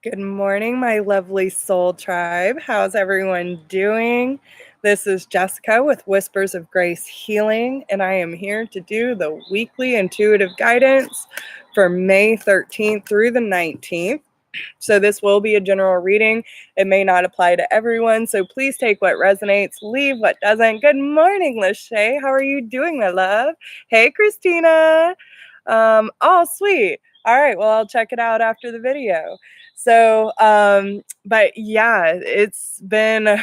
Good morning, my lovely soul tribe. How's everyone doing? This is Jessica with Whispers of Grace Healing, and I am here to do the weekly intuitive guidance for May 13th through the 19th. So this will be a general reading. It may not apply to everyone, so please take what resonates, leave what doesn't. Good morning, Lachey. How are you doing, my love? Hey, Christina. Oh, sweet. All right, well, I'll check it out after the video. So, but yeah, it's been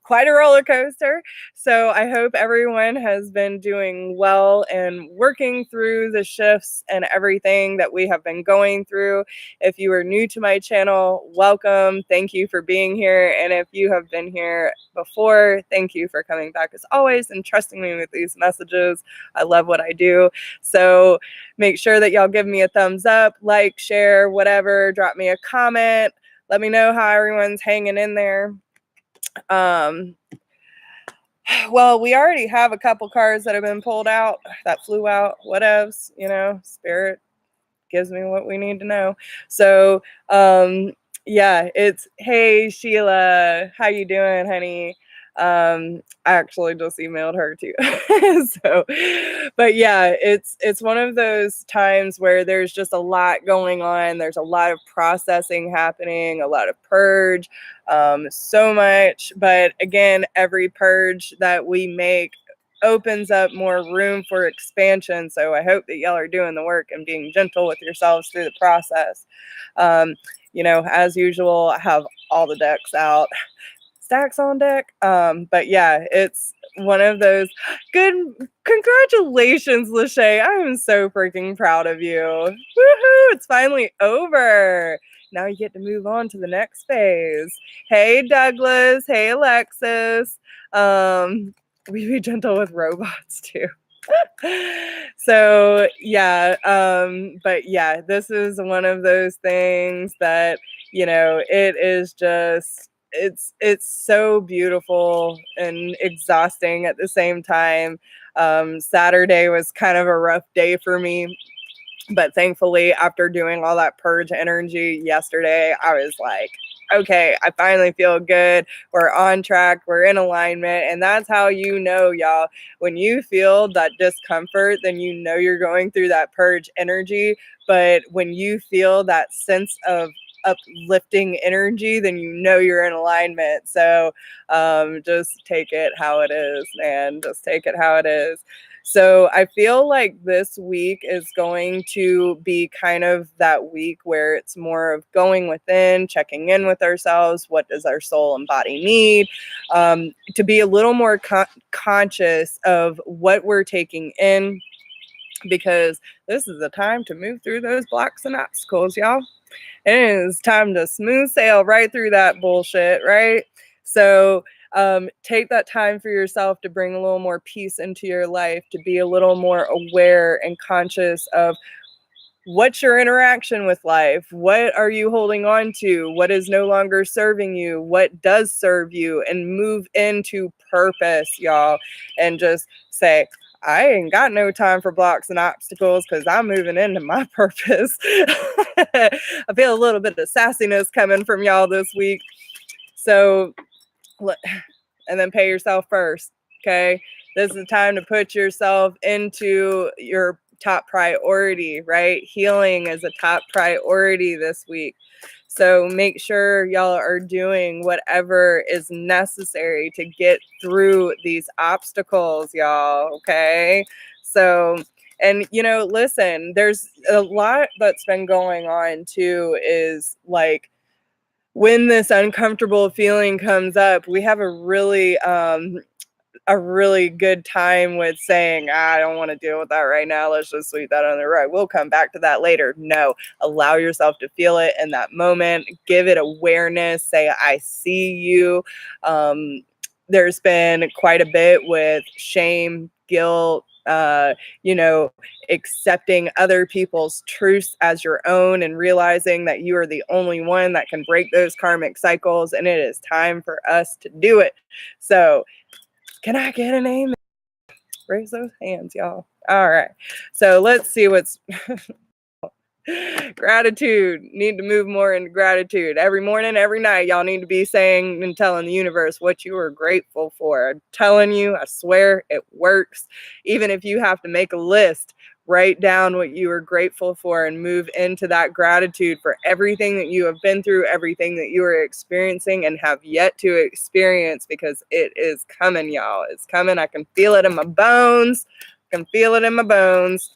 quite a roller coaster. So I hope everyone has been doing well and working through the shifts and everything that we have been going through. If you are new to my channel, welcome. Thank you for being here. And if you have been here before, thank you for coming back as always and trusting me with these messages. I love what I do. So make sure that y'all give me a thumbs up, like, share, whatever, drop me a comment. Let me know how everyone's hanging in there. Well, we already have a couple cards that have been pulled out, that flew out, whatevs, spirit gives me what we need to know. So, yeah, it's, hey, Sheila, how you doing, honey? I actually just emailed her too. So, but yeah, it's one of those times where there's just a lot going on. There's a lot of processing happening, a lot of purge, so much. But again, every purge that we make opens up more room for expansion. So I hope that y'all are doing the work and being gentle with yourselves through the process. As usual, I have all the decks out, stacks on deck. But yeah, it's one of those good. Congratulations, Lachey. I am so freaking proud of you. Woohoo! It's finally over. Now you get to move on to the next phase. Hey, Douglas. Hey, Alexis. We be gentle with robots too. So yeah, but yeah, this is one of those things that, it is just, it's so beautiful and exhausting at the same time. Saturday was kind of a rough day for me, but thankfully, after doing all that purge energy yesterday, I was like, okay, I finally feel good. We're on track. We're in alignment. And that's how y'all, when you feel that discomfort, then you're going through that purge energy. But when you feel that sense of uplifting energy, then you're in alignment. So just take it how it is, man. Just take it how it is. So I feel like this week is going to be kind of that week where it's more of going within, checking in with ourselves. What does our soul and body need? To be a little more conscious of what we're taking in, because this is the time to move through those blocks and obstacles, y'all. It is time to smooth sail right through that bullshit, right? So take that time for yourself to bring a little more peace into your life, to be a little more aware and conscious of what's your interaction with life. What are you holding on to? What is no longer serving you? What does serve you? And move into purpose, y'all. And just say, I ain't got no time for blocks and obstacles because I'm moving into my purpose. I feel a little bit of sassiness coming from y'all this week. So, and then pay yourself first, okay? This is the time to put yourself into your top priority, right? Healing is a top priority this week. So make sure y'all are doing whatever is necessary to get through these obstacles, y'all, okay? So, and listen, there's a lot that's been going on too, is like, when this uncomfortable feeling comes up, we have a really good time with saying, I don't want to deal with that right now. Let's just sweep that under the rug. We'll come back to that later. No, allow yourself to feel it in that moment. Give it awareness. Say, I see you. There's been quite a bit with shame, guilt, accepting other people's truths as your own and realizing that you are the only one that can break those karmic cycles. And it is time for us to do it. So can I get an amen? Raise those hands, y'all. All right. So let's see what's Gratitude. Need to move more into gratitude. Every morning, every night, y'all need to be saying and telling the universe what you are grateful for. I'm telling you, I swear it works. Even if you have to make a list, write down what you are grateful for and move into that gratitude for everything that you have been through, everything that you are experiencing and have yet to experience, because it is coming, y'all. It's coming. I can feel it in my bones. I can feel it in my bones.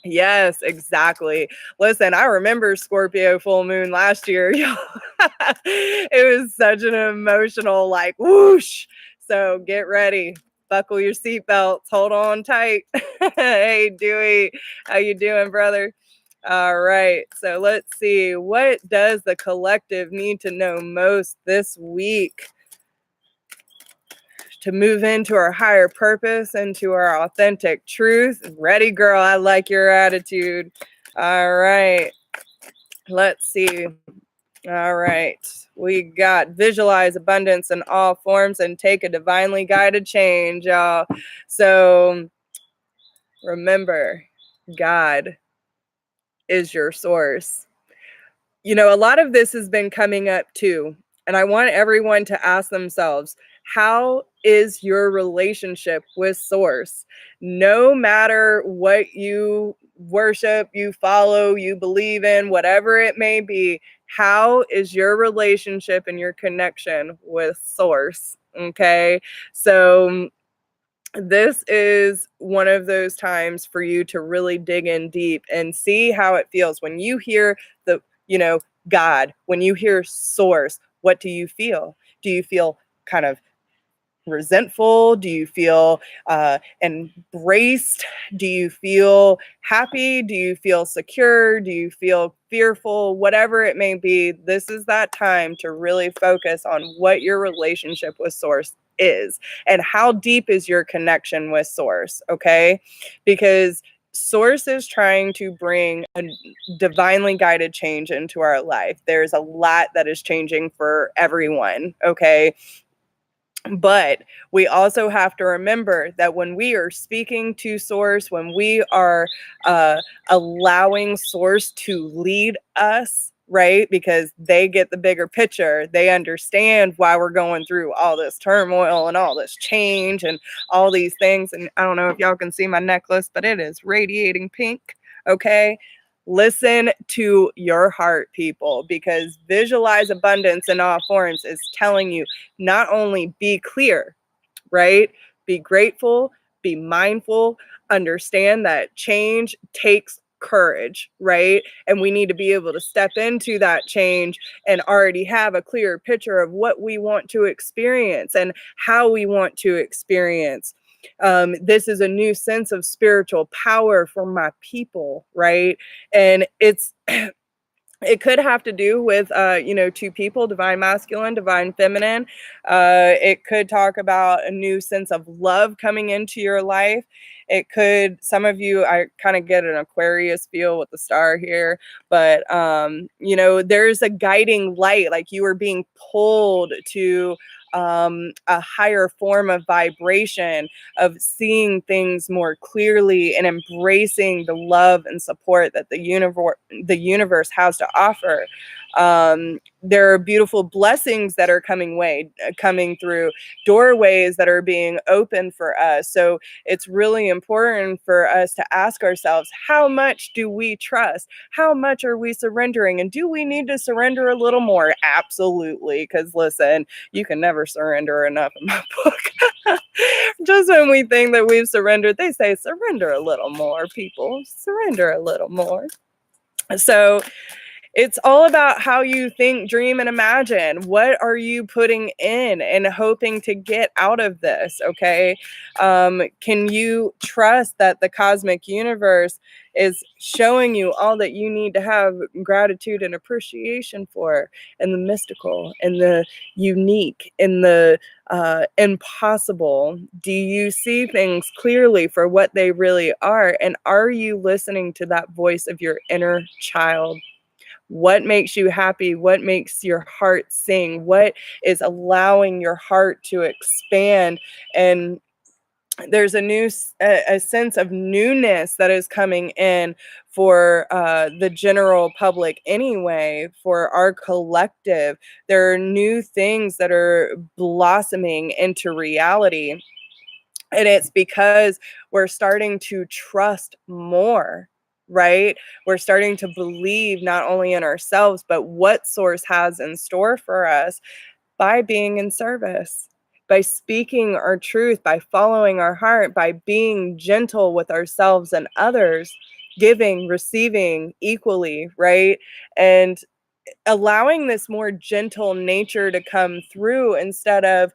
Yes, exactly. Listen, I remember Scorpio full moon last year. It was such an emotional, like, whoosh. So get ready. Buckle your seatbelts. Hold on tight. Hey, Dewey. How you doing, brother? All right. So let's see. What does the collective need to know most this week to move into our higher purpose, into our authentic truth? Ready, girl. I like your attitude. All right. Let's see. All right. We got visualize abundance in all forms and take a divinely guided change, y'all. So remember, God is your source. You know, a lot of this has been coming up too. And I want everyone to ask themselves, how is your relationship with Source? No matter what you worship, you follow, you believe in, whatever it may be, how is your relationship and your connection with Source? Okay. So this is one of those times for you to really dig in deep and see how it feels when you hear the, God, when you hear source. What do you feel? Do you feel kind of resentful? Do you feel embraced? Do you feel happy? Do you feel secure? Do you feel fearful? Whatever it may be, this is that time to really focus on what your relationship with Source is and how deep is your connection with Source, okay? Because Source is trying to bring a divinely guided change into our life. There's a lot that is changing for everyone, okay? But we also have to remember that when we are speaking to Source, when we are allowing Source to lead us, right? Because they get the bigger picture. They understand why we're going through all this turmoil and all this change and all these things. And I don't know if y'all can see my necklace, but it is radiating pink. Okay. Listen to your heart, people, because visualize abundance in all forms is telling you not only be clear, right? Be grateful, be mindful, understand that change takes courage, right? And we need to be able to step into that change and already have a clearer picture of what we want to experience and how we want to experience. This is a new sense of spiritual power for my people, right? And it could have to do with two people, divine masculine, divine feminine. It could talk about a new sense of love coming into your life. It could, some of you, I kind of get an Aquarius feel with the star here, but there's a guiding light, like you are being pulled to a higher form of vibration, of seeing things more clearly and embracing the love and support that the universe has to offer. There are beautiful blessings that are coming through, doorways that are being opened for us. So it's really important for us to ask ourselves, how much do we trust? How much are we surrendering? And do we need to surrender a little more? Absolutely. Because listen, you can never surrender enough in my book. Just when we think that we've surrendered, they say, surrender a little more, people. Surrender a little more. So it's all about how you think, dream, and imagine. What are you putting in and hoping to get out of this? Okay. Can you trust that the cosmic universe is showing you all that you need to have gratitude and appreciation for, and the mystical and the unique and the impossible? Do you see things clearly for what they really are? And are you listening to that voice of your inner child? What makes you happy? What makes your heart sing? What is allowing your heart to expand and there's a sense of newness that is coming in for the general public anyway, for our collective. There are new things that are blossoming into reality, and it's because we're starting to trust more, right? We're starting to believe not only in ourselves, but what source has in store for us, by being in service, by speaking our truth, by following our heart, by being gentle with ourselves and others, giving, receiving equally, right? And allowing this more gentle nature to come through, instead of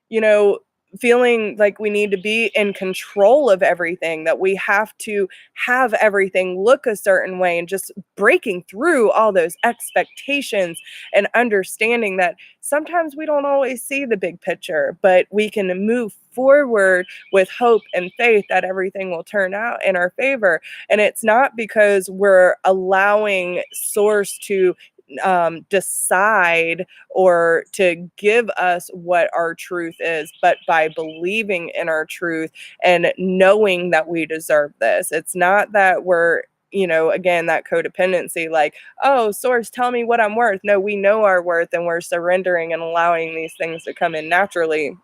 you know feeling like we need to be in control of everything, that we have to have everything look a certain way, and just breaking through all those expectations, and understanding that sometimes we don't always see the big picture, but we can move forward with hope and faith that everything will turn out in our favor. And it's not because we're allowing source to decide or to give us what our truth is, but by believing in our truth and knowing that we deserve this. It's not that we're, again, that codependency, like, oh, source, tell me what I'm worth. No, we know our worth, and we're surrendering and allowing these things to come in naturally,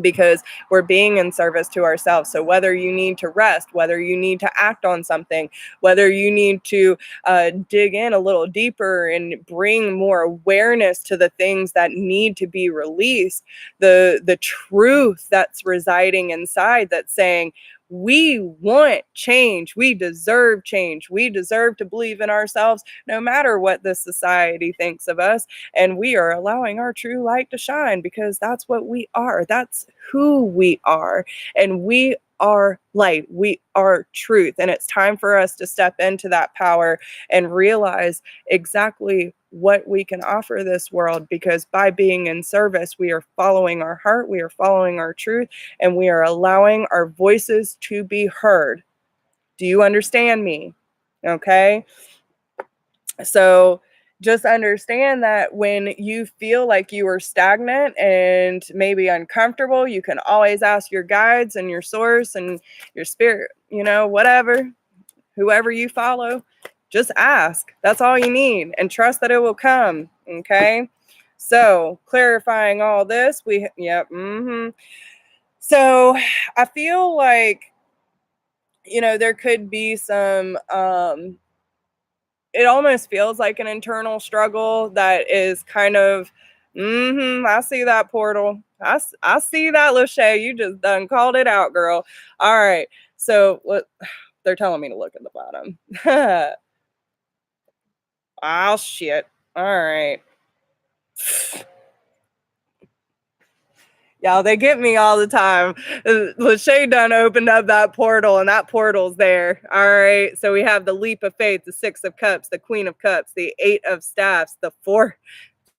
because we're being in service to ourselves. So whether you need to rest, whether you need to act on something, whether you need to dig in a little deeper and bring more awareness to the things that need to be released, the truth that's residing inside, that's saying, we want change, we deserve change, we deserve to believe in ourselves no matter what this society thinks of us, and we are allowing our true light to shine, because that's what we are. That's who we are. And we are light. We are truth. And it's time for us to step into that power and realize exactly what we can offer this world, because by being in service, we are following our heart, we are following our truth, and we are allowing our voices to be heard. Do you understand me? Okay. So just understand that when you feel like you are stagnant and maybe uncomfortable, you can always ask your guides and your source and your spirit, whatever, whoever you follow, just ask. That's all you need, and trust that it will come. Okay. So clarifying all this, so I feel like, there could be some, it almost feels like an internal struggle that is kind of, I see that portal. I see that, Lachey. You just done called it out, girl. All right. So what they're telling me to look at the bottom. Oh, shit. All right. Y'all, they get me all the time. Lachey done opened up that portal, and that portal's there. All right. So we have the leap of faith, the 6 of cups, the Queen of cups, the 8 of staffs, the 4.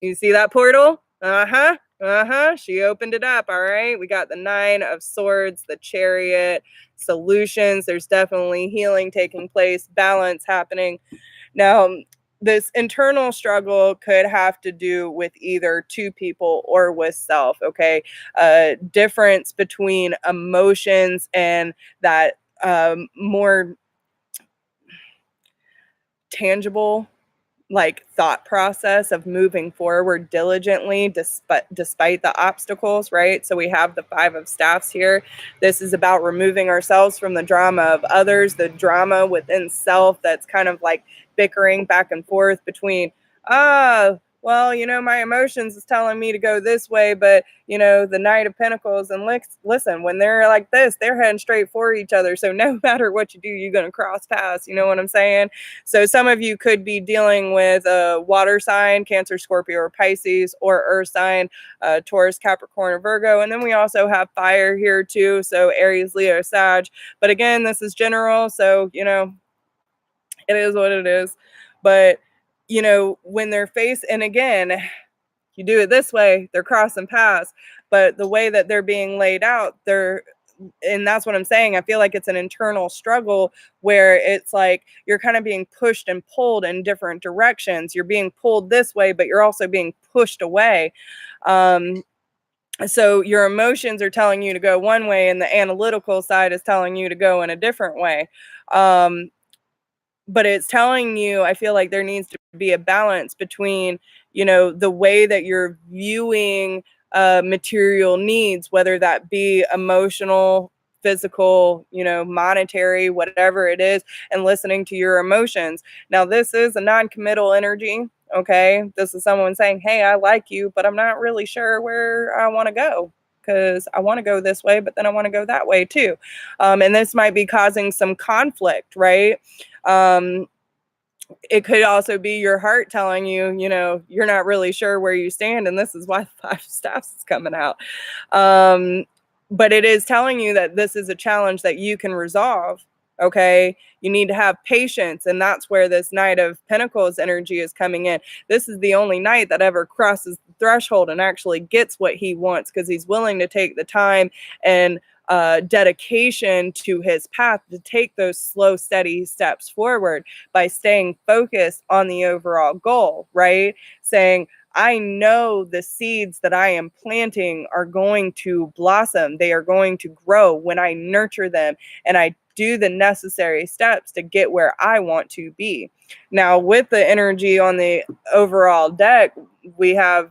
You see that portal? She opened it up. All right. We got the 9 of swords, the chariot, solutions. There's definitely healing taking place, balance happening. Now, this internal struggle could have to do with either two people or with self. Okay. Difference between emotions and that more tangible, like, thought process of moving forward diligently despite the obstacles, right? So we have the 5 of staffs here. This is about removing ourselves from the drama of others, the drama within self that's kind of like bickering back and forth between, well, my emotions is telling me to go this way, but the Knight of Pentacles, and listen, when they're like this, they're heading straight for each other. So no matter what you do, you're going to cross paths. You know what I'm saying? So some of you could be dealing with a water sign, Cancer, Scorpio, or Pisces, or earth sign, Taurus, Capricorn, or Virgo. And then we also have fire here too. So Aries, Leo, Sag. But again, this is general. So, it is what it is. But, when they're faced, and again, you do it this way, they're crossing paths. But the way that they're being laid out, and that's what I'm saying. I feel like it's an internal struggle where it's like you're kind of being pushed and pulled in different directions. You're being pulled this way, but you're also being pushed away. So your emotions are telling you to go one way, and the analytical side is telling you to go in a different way. But it's telling you, I feel like there needs to be a balance between, the way that you're viewing material needs, whether that be emotional, physical, monetary, whatever it is, and listening to your emotions. Now, this is a non-committal energy. Okay. This is someone saying, hey, I like you, but I'm not really sure where I want to go, because I want to go this way, but then I want to go that way too. And this might be causing some conflict, right? Um, it could also be your heart telling you, you're not really sure where you stand, and this is why the Five of Staffs is coming out. But it is telling you that this is a challenge that you can resolve. Okay, you need to have patience, and that's where this Knight of Pentacles energy is coming in. This is the only knight that ever crosses the threshold and actually gets what he wants, because he's willing to take the time and dedication to his path to take those slow, steady steps forward by staying focused on the overall goal, right? Saying, I know the seeds that I am planting are going to blossom. They are going to grow when I nurture them and I do the necessary steps to get where I want to be. Now, with the energy on the overall deck, we have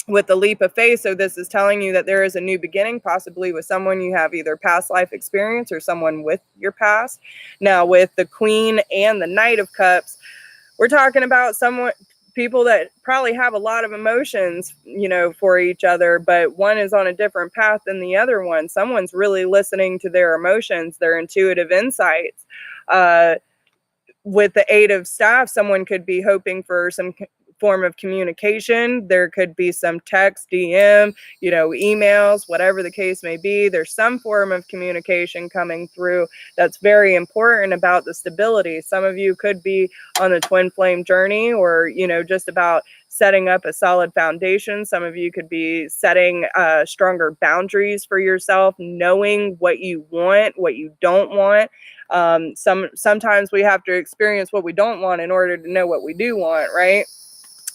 with the leap of faith. So this is telling you that there is a new beginning, possibly with someone you have either past life experience or someone with your past. Now, with the Queen and the Knight of Cups, we're talking about people that probably have a lot of emotions, for each other, but one is on a different path than the other one. Someone's really listening to their emotions, their intuitive insights. With the Eight of Staffs, someone could be hoping for some form of communication. There could be some text, DM, emails, whatever the case may be. There's some form of communication coming through that's very important about the stability. Some of you could be on the twin flame journey, or, just about setting up a solid foundation. Some of you could be setting stronger boundaries for yourself, knowing what you want, what you don't want. Sometimes we have to experience what we don't want in order to know what we do want, right?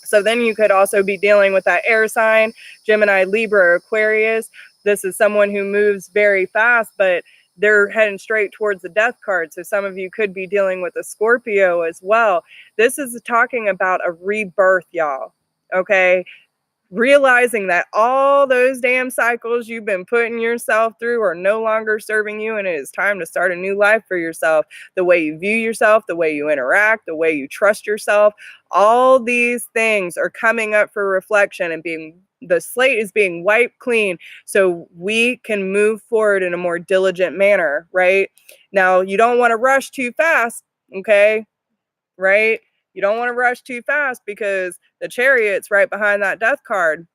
So then you could also be dealing with that air sign, Gemini, Libra, or Aquarius. This is someone who moves very fast, but they're heading straight towards the death card. So some of you could be dealing with a Scorpio as well. This is talking about a rebirth, y'all. Okay. Realizing that all those damn cycles you've been putting yourself through are no longer serving you, and it is time to start a new life for yourself. The way you view yourself, the way you interact, the way you trust yourself, all these things are coming up for reflection, and the slate is being wiped clean so we can move forward in a more diligent manner, right? Now, you don't want to rush too fast, okay? Right? You don't want to rush too fast, because the Chariot's right behind that death card,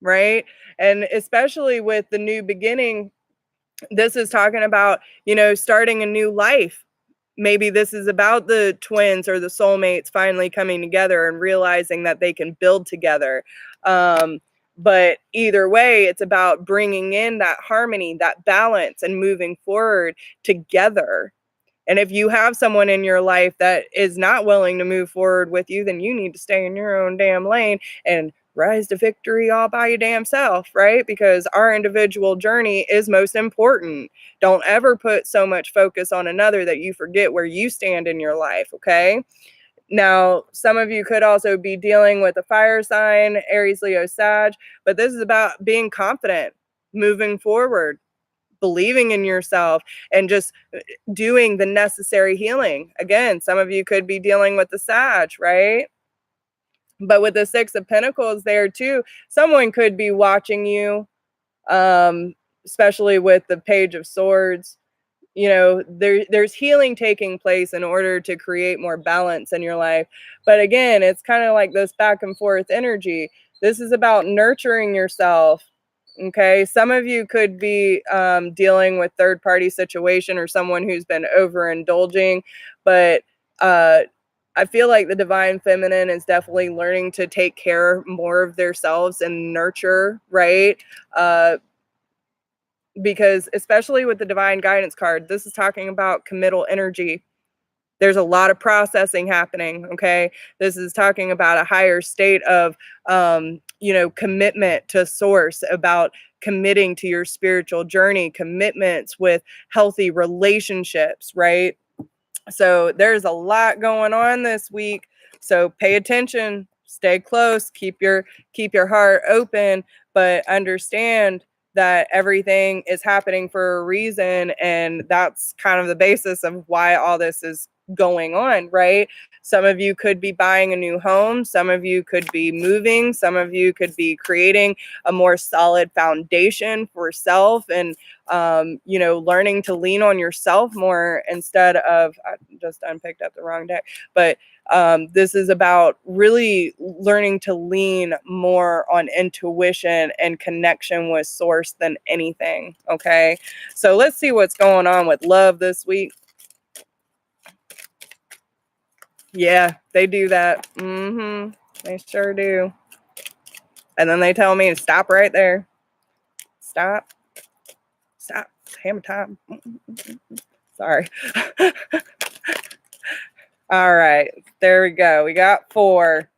right? And especially with the new beginning, this is talking about, starting a new life. Maybe this is about the twins or the soulmates finally coming together and realizing that they can build together. But either way, it's about bringing in that harmony, that balance, and moving forward together. And if you have someone in your life that is not willing to move forward with you, then you need to stay in your own damn lane and rise to victory all by your damn self, right? Because our individual journey is most important. Don't ever put so much focus on another that you forget where you stand in your life, okay? Now, some of you could also be dealing with a fire sign, Aries, Leo, Sag, but this is about being confident, moving forward, believing in yourself, and just doing the necessary healing. Again, some of you could be dealing with the Sag, right? But with the Six of Pentacles there too, someone could be watching you, especially with the Page of Swords. There's healing taking place in order to create more balance in your life. But again, it's kind of like this back and forth energy. This is about nurturing yourself. Okay, some of you could be dealing with third-party situation or someone who's been overindulging, but I feel like the divine feminine is definitely learning to take care more of themselves and nurture, right? Because especially with the divine guidance card, this is talking about committal energy. There's a lot of processing happening, okay? This is talking about a higher state of, commitment to source, about committing to your spiritual journey, commitments with healthy relationships, right? So there's a lot going on this week. So pay attention, stay close, keep your heart open, but understand that everything is happening for a reason, and that's kind of the basis of why all this is going on, right? Some of you could be buying a new home, some of you could be moving, some of you could be creating a more solid foundation for self, and learning to lean on yourself more instead of, I just unpicked up the wrong deck, but this is about really learning to lean more on intuition and connection with source than anything. Okay. So let's see what's going on with love this week. Yeah, they do that. They sure do. And then they tell me to stop right there. Stop. Hammer time. Sorry. All right, there we go. We got 4.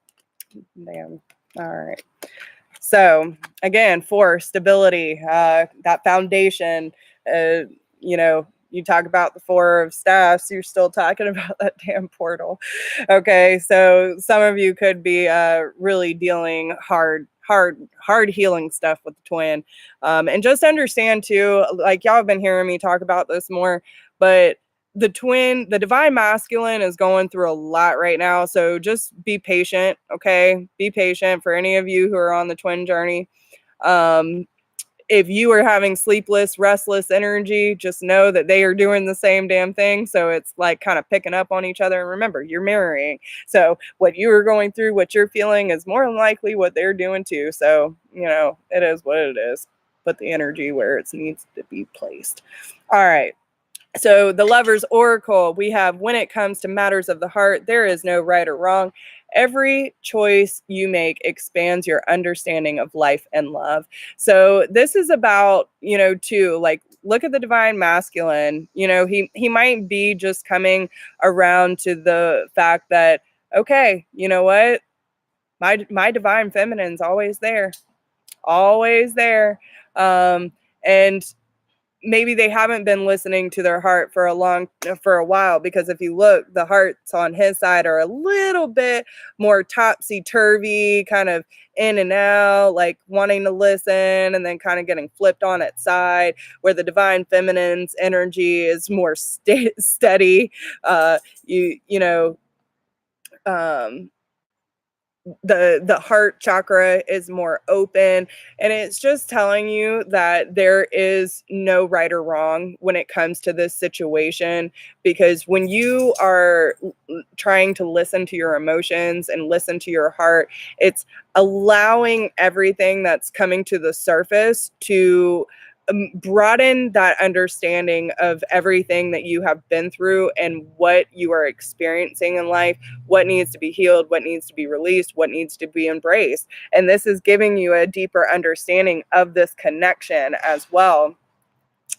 Damn. All right. So again, 4, stability, that foundation. You talk about the 4 of staffs, you're still talking about that damn portal. Okay, so some of you could be really dealing hard healing stuff with the twin. And just understand too, like y'all have been hearing me talk about this more, but the twin, the divine masculine, is going through a lot right now. So just be patient, okay? Be patient for any of you who are on the twin journey. If you are having sleepless, restless energy, just know that they are doing the same damn thing. So it's like kind of picking up on each other. And remember, you're mirroring. So what you are going through, what you're feeling, is more than likely what they're doing too. So, it is what it is. Put the energy where it needs to be placed. All right. So the Lover's Oracle, we have, when it comes to matters of the heart, there is no right or wrong. Every choice you make expands your understanding of life and love. So this is about, too, like, look at the divine masculine. He might be just coming around to the fact that, okay, you know what? My divine feminine's always there. Always there. And maybe they haven't been listening to their heart for a while, because if you look, the hearts on his side are a little bit more topsy-turvy, kind of in and out, like wanting to listen and then kind of getting flipped on its side, where the divine feminine's energy is more steady. The heart chakra is more open, and it's just telling you that there is no right or wrong when it comes to this situation, because when you are trying to listen to your emotions and listen to your heart, it's allowing everything that's coming to the surface to broaden that understanding of everything that you have been through and what you are experiencing in life, what needs to be healed, what needs to be released, what needs to be embraced. And this is giving you a deeper understanding of this connection as well.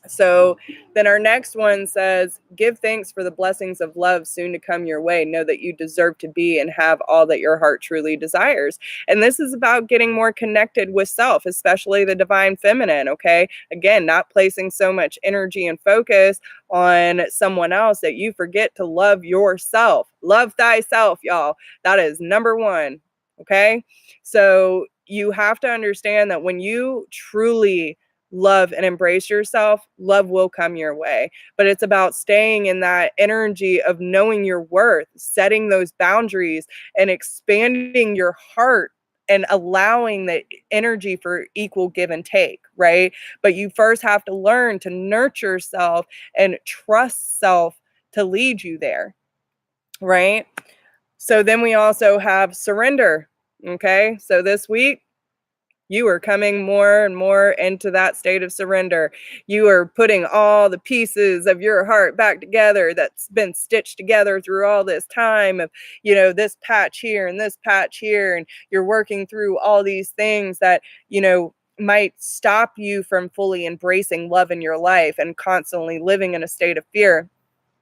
So then our next one says, give thanks for the blessings of love soon to come your way. Know that you deserve to be and have all that your heart truly desires. And this is about getting more connected with self, especially the divine feminine. Okay. Again, not placing so much energy and focus on someone else that you forget to love yourself. Love thyself, y'all. That is number 1. Okay. So you have to understand that when you truly love and embrace yourself, love will come your way. But it's about staying in that energy of knowing your worth, setting those boundaries, and expanding your heart and allowing the energy for equal give and take, right? But you first have to learn to nurture self and trust self to lead you there, right? So then we also have surrender. Okay, so this week, you are coming more and more into that state of surrender. You are putting all the pieces of your heart back together that's been stitched together through all this time of, this patch here and this patch here. And you're working through all these things that, might stop you from fully embracing love in your life and constantly living in a state of fear,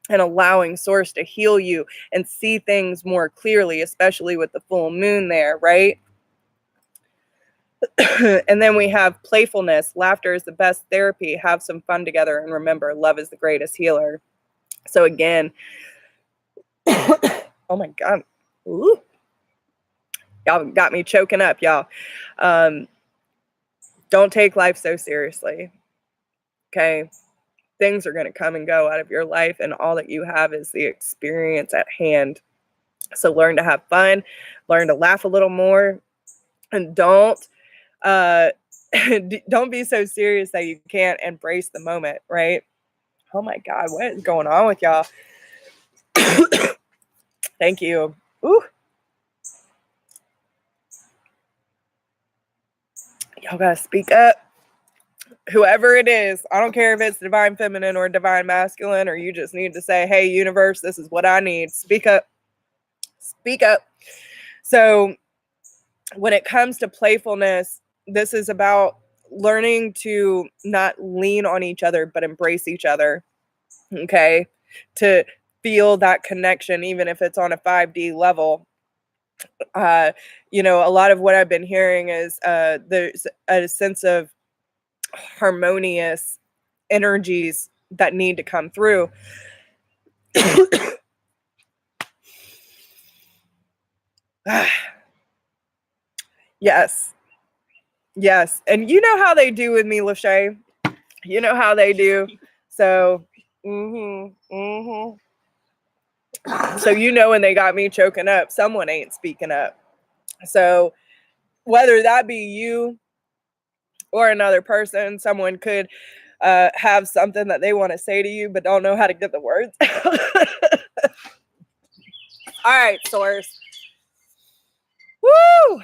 and allowing source to heal you and see things more clearly, especially with the full moon there, right? And then we have playfulness. Laughter is the best therapy. Have some fun together. And remember, love is the greatest healer. So again, oh my God. Ooh. Y'all got me choking up, y'all. Don't take life so seriously. Okay. Things are going to come and go out of your life, and all that you have is the experience at hand. So learn to have fun, learn to laugh a little more, and don't don't be so serious that you can't embrace the moment, right? Oh my God, what is going on with y'all? Thank you. Ooh. Y'all gotta speak up. Whoever it is, I don't care if it's divine feminine or divine masculine, or you just need to say, hey, universe, this is what I need. Speak up. Speak up. So when it comes to playfulness, this is about learning to not lean on each other, but embrace each other. Okay. To feel that connection, even if it's on a 5D level. A lot of what I've been hearing is there's a sense of harmonious energies that need to come through. Yes. Yes. And you know how they do with me, Lachey. You know how they do. So, So when they got me choking up, someone ain't speaking up. So whether that be you or another person, someone could have something that they want to say to you, but don't know how to get the words. All right, source. Woo!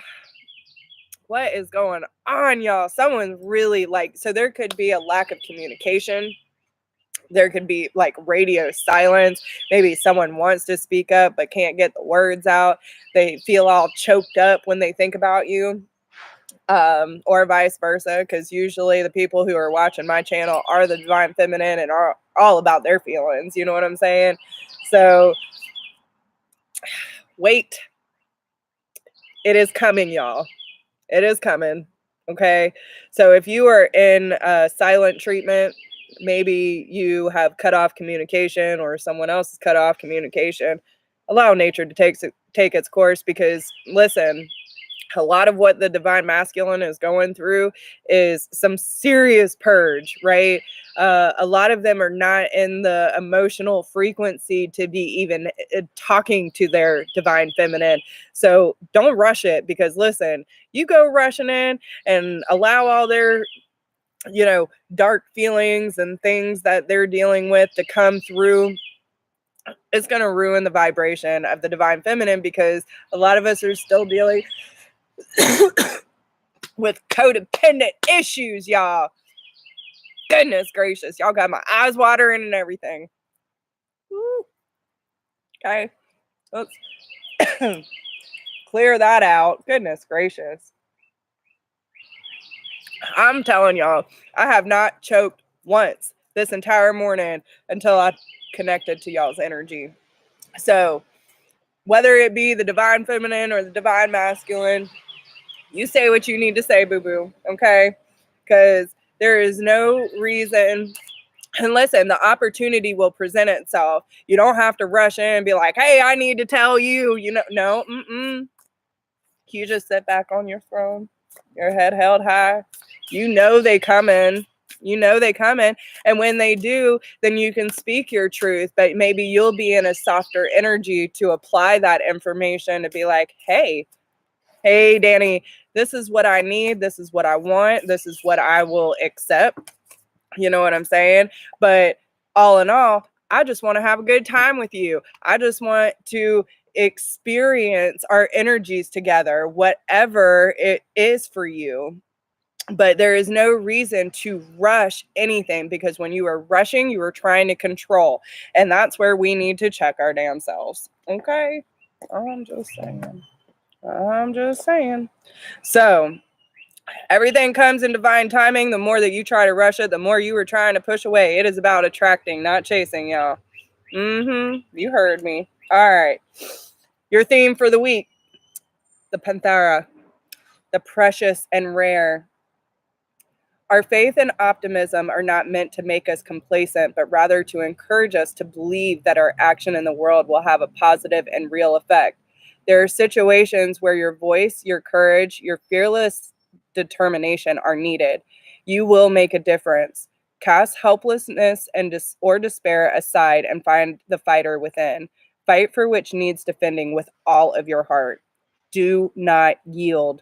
What is going on, y'all? Someone really so there could be a lack of communication. There could be like radio silence. Maybe someone wants to speak up but can't get the words out. They feel all choked up when they think about you. Or vice versa, because usually the people who are watching my channel are the divine feminine and are all about their feelings. You know what I'm saying? So wait. It is coming, y'all. It is coming. Okay. So if you are in silent treatment, maybe you have cut off communication or someone else has cut off communication. Allow nature to take its course, because listen, a lot of what the divine masculine is going through is some serious purge, right? A lot of them are not in the emotional frequency to be even talking to their divine feminine. So don't rush it, because listen, you go rushing in and allow all their dark feelings and things that they're dealing with to come through. It's going to ruin the vibration of the divine feminine, because a lot of us are still dealing with codependent issues, y'all. Goodness gracious, y'all got my eyes watering and everything. Woo. Okay, let's clear that out. Goodness gracious. I'm telling y'all, I have not choked once this entire morning until I connected to y'all's energy. So whether it be the divine feminine or the divine masculine, you say what you need to say, boo-boo, okay? Because there is no reason. And listen, the opportunity will present itself. You don't have to rush in and be like, hey, I need to tell you, no, You just sit back on your throne, your head held high. They come in. They come in. And when they do, then you can speak your truth. But maybe you'll be in a softer energy to apply that information, to be like, hey, Danny, this is what I need. This is what I want. This is what I will accept. You know what I'm saying? But all in all, I just want to have a good time with you. I just want to experience our energies together, whatever it is for you. But there is no reason to rush anything, because when you are rushing, you are trying to control. And that's where we need to check our damn selves. Okay? I'm just saying. So everything comes in divine timing. The more that you try to rush it, the more you are trying to push away. It is about attracting, not chasing, y'all. You heard me. All right. Your theme for the week, the Panthera. the precious and rare. Our faith and optimism are not meant to make us complacent, but rather to encourage us to believe that our action in the world will have a positive and real effect. There are situations where your voice, your courage, your fearless determination are needed. You will make a difference. Cast helplessness and or despair aside and find the fighter within. Fight for which needs defending with all of your heart. Do not yield.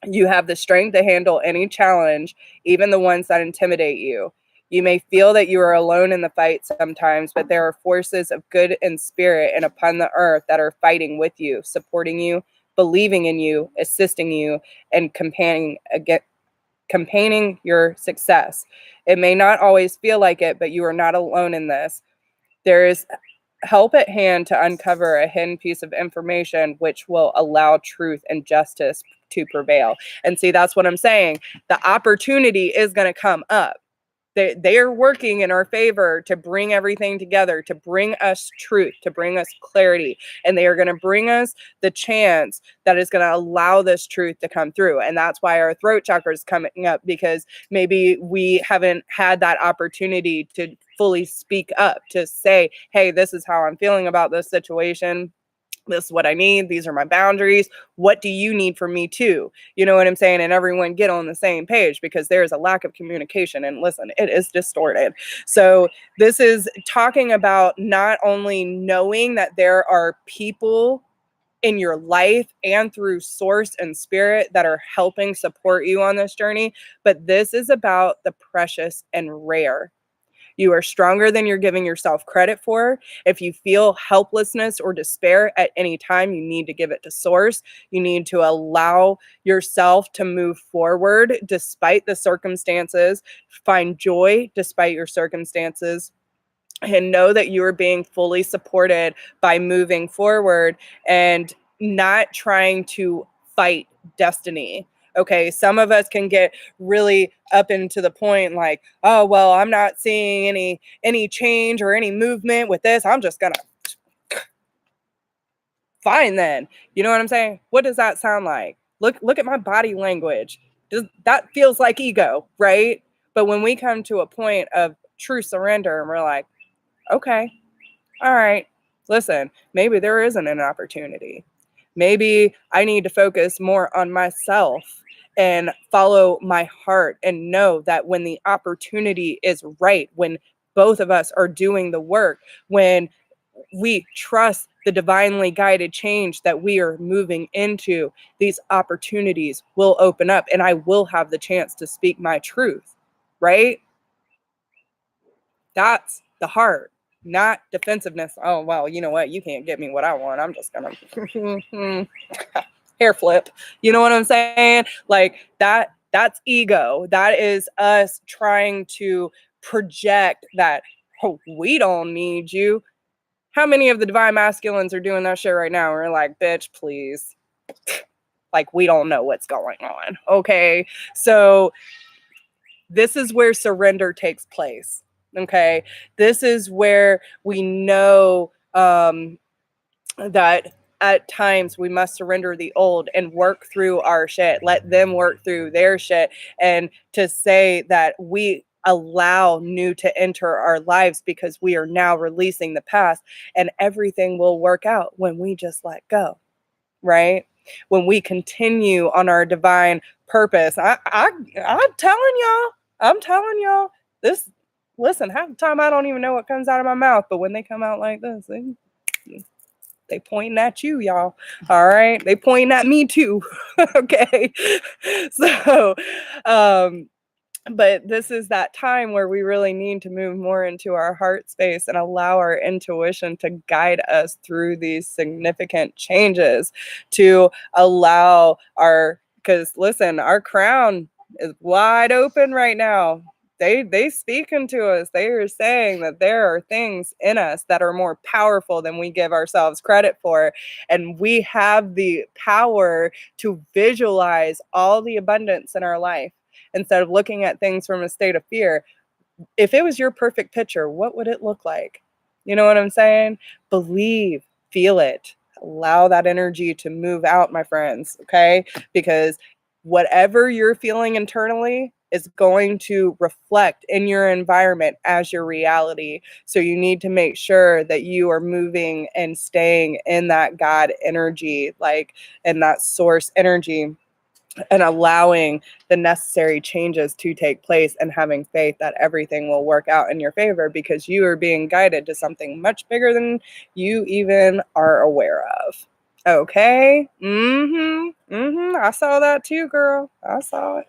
You have the strength to handle any challenge, even the ones that intimidate you. You may feel that you are alone in the fight sometimes, but there are forces of good and spirit and upon the earth that are fighting with you, supporting you, believing in you, assisting you, and campaigning your success. It may not always feel like it, but you are not alone in this. There is help at hand to uncover a hidden piece of information which will allow truth and justice to prevail. And see, that's what I'm saying. The opportunity is going to come up. They are working in our favor to bring everything together, to bring us truth, to bring us clarity. And they are going to bring us the chance that is going to allow this truth to come through. And that's why our throat chakra is coming up, because maybe we haven't had that opportunity to fully speak up, to say, hey, this is how I'm feeling about this situation. This is what I need. These are my boundaries. What do you need from me too? You know what I'm saying? And everyone get on the same page, because there is a lack of communication. And listen, it is distorted. So this is talking about not only knowing that there are people in your life and through source and spirit that are helping support you on this journey, but this is about the precious and rare. You are stronger than you're giving yourself credit for. If you feel helplessness or despair at any time, you need to give it to source. You need to allow yourself to move forward despite the circumstances. Find joy despite your circumstances, and know that you are being fully supported by moving forward and not trying to fight destiny. Okay, some of us can get really up into the point like, oh, well, I'm not seeing any change or any movement with this. I'm just gonna fine then. You know what I'm saying? What does that sound like? Look at my body language. That feels like ego, right? But when we come to a point of true surrender and we're like, okay, all right, listen, maybe there isn't an opportunity. Maybe I need to focus more on myself and follow my heart and know that when the opportunity is right, when both of us are doing the work, when we trust the divinely guided change that we are moving into, these opportunities will open up and I will have the chance to speak my truth, right? That's the heart, not defensiveness. Oh, well, you know what? You can't get me what I want. I'm just going to hair flip. You know what I'm saying? Like that's ego. That is us trying to project that, oh, we don't need you. How many of the divine masculines are doing that shit right now? We're like, bitch, please. Like, we don't know what's going on. Okay. So this is where surrender takes place. Okay. This is where we know that at times we must surrender the old and work through our shit, let them work through their shit, and to say that we allow new to enter our lives because we are now releasing the past, and everything will work out when we just let go, right? When we continue on our divine purpose. I'm telling y'all this. Listen, half the time I don't even know what comes out of my mouth, but when they come out like this, they pointing at you, y'all. All right, they pointing at me too. Okay, so but this is that time where we really need to move more into our heart space and allow our intuition to guide us through these significant changes, to allow because listen, our crown is wide open right now. They speaking to us. They are saying that there are things in us that are more powerful than we give ourselves credit for, and we have the power to visualize all the abundance in our life instead of looking at things from a state of fear. If it was your perfect picture, what would it look like? You know what I'm saying? Believe, feel it, allow that energy to move out, my friends. Okay, because whatever you're feeling internally is going to reflect in your environment as your reality. So you need to make sure that you are moving and staying in that God energy, like in that source energy, and allowing the necessary changes to take place and having faith that everything will work out in your favor, because you are being guided to something much bigger than you even are aware of. Okay. I saw that too, girl. I saw it.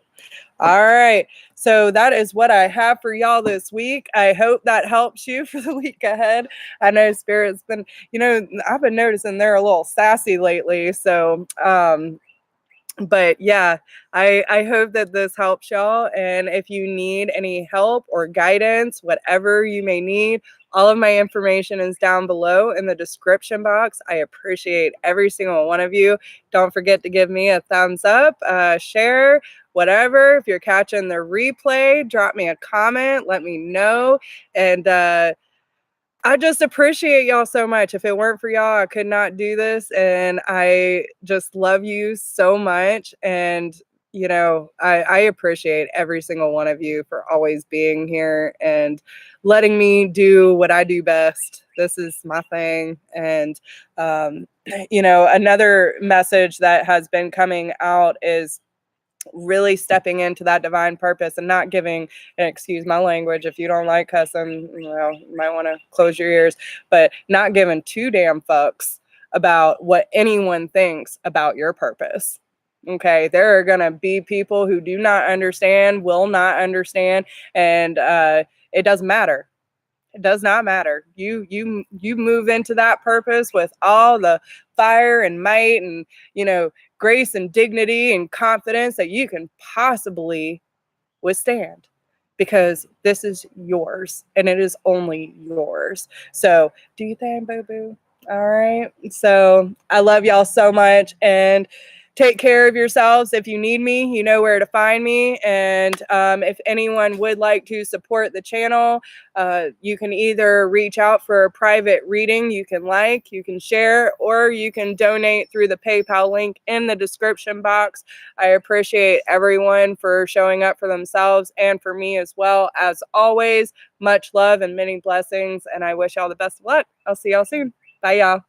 All right. So that is what I have for y'all this week. I hope that helps you for the week ahead. I know Spirit's been, I've been noticing they're a little sassy lately. So, but yeah, I hope that this helps y'all. And if you need any help or guidance, whatever you may need, all of my information is down below in the description box. I appreciate every single one of you. Don't forget to give me a thumbs up, share, whatever. If you're catching the replay, drop me a comment, let me know. And I just appreciate y'all so much. If it weren't for y'all, I could not do this. And I just love you so much. And, I appreciate every single one of you for always being here and letting me do what I do best. This is my thing. And, another message that has been coming out is really stepping into that divine purpose and not giving, and excuse my language, if you don't like cussing, you might want to close your ears, but not giving two damn fucks about what anyone thinks about your purpose. Okay, there are going to be people who do not understand, will not understand, and it doesn't matter. It does not matter. You move into that purpose with all the fire and might and, grace and dignity and confidence that you can possibly withstand, because this is yours and it is only yours. So do you think, boo boo? All right. So I love y'all so much, and take care of yourselves. If you need me, you know where to find me. And if anyone would like to support the channel, you can either reach out for a private reading, you can share, or you can donate through the PayPal link in the description box. I appreciate everyone for showing up for themselves and for me as well. As always, much love and many blessings, and I wish y'all the best of luck. I'll see y'all soon. Bye, y'all.